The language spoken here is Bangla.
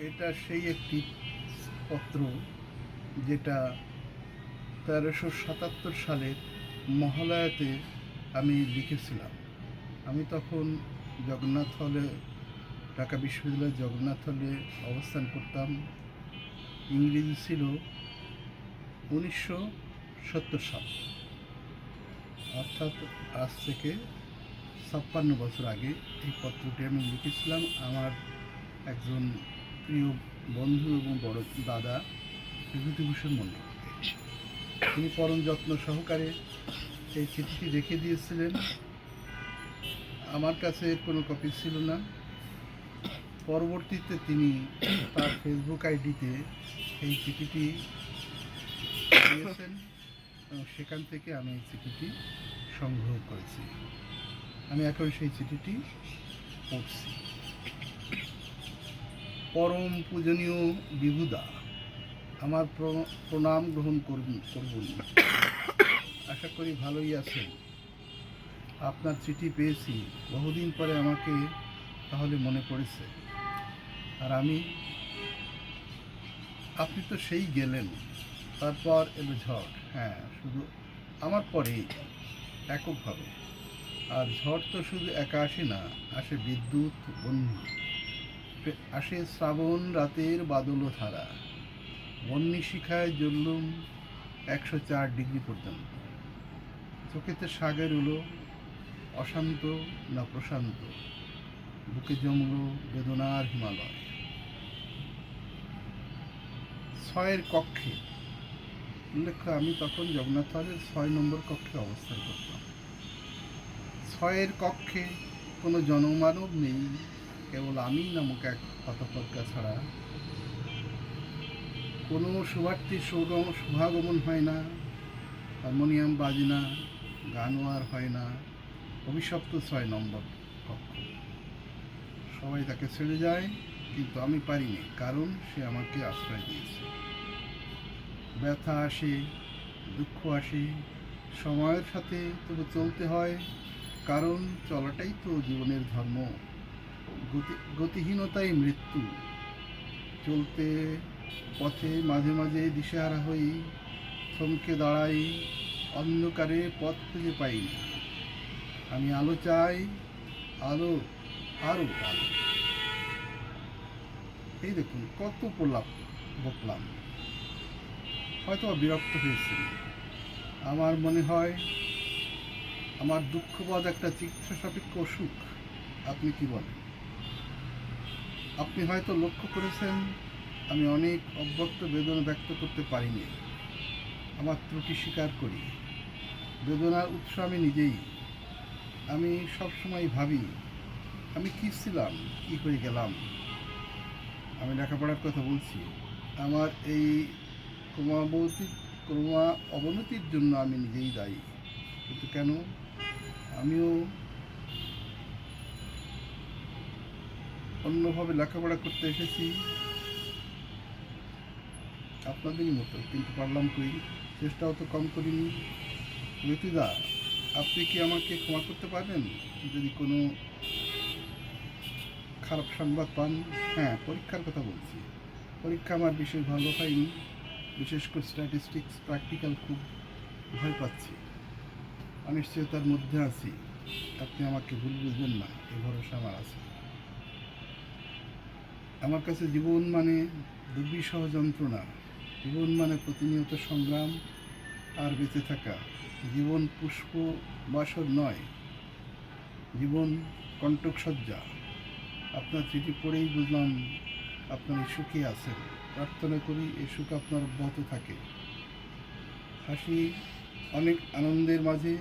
এটা সেই একটি পত্র যেটা 1377 সালের মহালয়াতে আমি লিখেছিলাম। আমি তখন জগন্নাথ হলে, ঢাকা বিশ্ববিদ্যালয়ের জগন্নাথ হলে অবস্থান করতাম। ইংরেজি ছিল 1970 সাল, অর্থাৎ আজ থেকে 56 বছর আগে এই পত্রটি আমি লিখেছিলাম আমার একজন প্রিয় বন্ধু এবং বড় দাদা বিভূতিভূষণ মণ্ডল। তিনি পরম যত্ন সহকারে এই চিঠিটি রেখে দিয়েছিলেন। আমার কাছে এর কোনো কপি ছিল না। পরবর্তীতে তিনি তার ফেসবুক আইডিতে এই চিঠিটি দিয়েছেন এবং সেখান থেকে আমি এই চিঠিটি সংগ্রহ করেছি। আমি এখন সেই চিঠিটি পড়ছি। পরম পূজনীয় বিভুদা, আমার প্রণাম গ্রহণ করুন। আশা করি ভালোই আছেন। আপনার চিঠি পেয়েছি, বহুদিন পরে আমাকে তাহলে মনে পড়েছে। আর আপনি তো সেই গেলেন, তারপর এলো ঝড়। হ্যাঁ, শুধু আমার পরেই এককভাবে। আর ঝড় তো শুধু একা আসে না, আসে বিদ্যুৎ, বন্যা, আসে শ্রাবণ রাতের বাদল ধারা। বন্যী শিখায় জ্বললুম 104 ডিগ্রি পর্যন্ত। চোখেতে সাগর হলো অশান্ত না প্রশান্ত, বুকে জমল বেদনার হিমালয়। 6 কক্ষে, উল্লেখ্য আমি তখন জগন্নাথ হলের 6 নম্বর কক্ষে অবস্থান করতাম। 6 কক্ষে কোনো জনমানব নেই, কেবল আমি নামক এক হতভাগ্যা ছাড়া। কোনো শুভার্থীর শুভাগমন হয় না, হারমোনিয়াম বাজে না, গানও আর হয় না। অভিশপ্ত 6 নম্বর কক্ষ। সবাই তাকে ছেড়ে যায়, কিন্তু আমি পারিনি, কারণ সে আমাকে আশ্রয় দিয়েছে। ব্যথা আসে, দুঃখ আসে, সময়ের সাথে তবু চলতে হয়, কারণ চলাটাই তো জীবনের ধর্ম। গতিহীনতাই মৃত্যু। চলতে পথে মাঝে মাঝে দিশেহারা হই, থমকে দাঁড়াই, অন্ধকারে পথ খুঁজে পাই না। আমি আলো চাই, আলো, আরো আলো। এই দেখুন কত বকলাম। হয়তো বিরক্ত হয়েছি। আমার মনে হয় আমার দুঃখবোধ একটা চিকিৎসা সাপেক্ষ অসুখ। আপনি কি বলেন? আপনি হয়তো লক্ষ্য করেছেন আমি অনেক অব্যক্ত বেদনা ব্যক্ত করতে পারিনি। আমার ত্রুটি স্বীকার করি। বেদনার উৎস আমি নিজেই। আমি সবসময় ভাবি আমি কী ছিলাম, কী হয়ে গেলাম। আমি লেখাপড়ার কথা বলছি। আমার এই ক্রমা অবনতির জন্য আমি নিজেই দায়ী। কিন্তু কেন? আমিও অন্যভাবে লেখাপড়া করতে এসেছি আপনাদেরই মতো, কিন্তু পারলাম কই। চেষ্টাও তো কম করিনি। ঋতুদা, আপনি কি আমাকে ক্ষমা করতে পারবেন যদি কোনো খারাপ সংবাদ পান? হ্যাঁ, পরীক্ষার কথা বলছি। পরীক্ষা আমার বিশেষ ভালো হয়নি, বিশেষ করে স্ট্যাটিস্টিক্স, প্র্যাকটিক্যাল খুব ভয় পাচ্ছি। অনিশ্চয়তার মধ্যে আছি। আপনি আমাকে ভুল বুঝবেন না, এই ভরসা আমার আছে। আমার কাছে জীবন মানে দুর্বিষহ যন্ত্রণা, জীবন মানে প্রতিনিয়ত সংগ্রাম আর বেঁচে থাকা। জীবন পুষ্প বাসর নয়, জীবন কণ্টকসজ্জা। আপনার চিঠি পড়েই বুঝলাম আপনার সুখে আছেন। প্রার্থনা করি এই সুখ আপনার অব্যাহত থাকে। হাসি অনেক আনন্দের মাঝে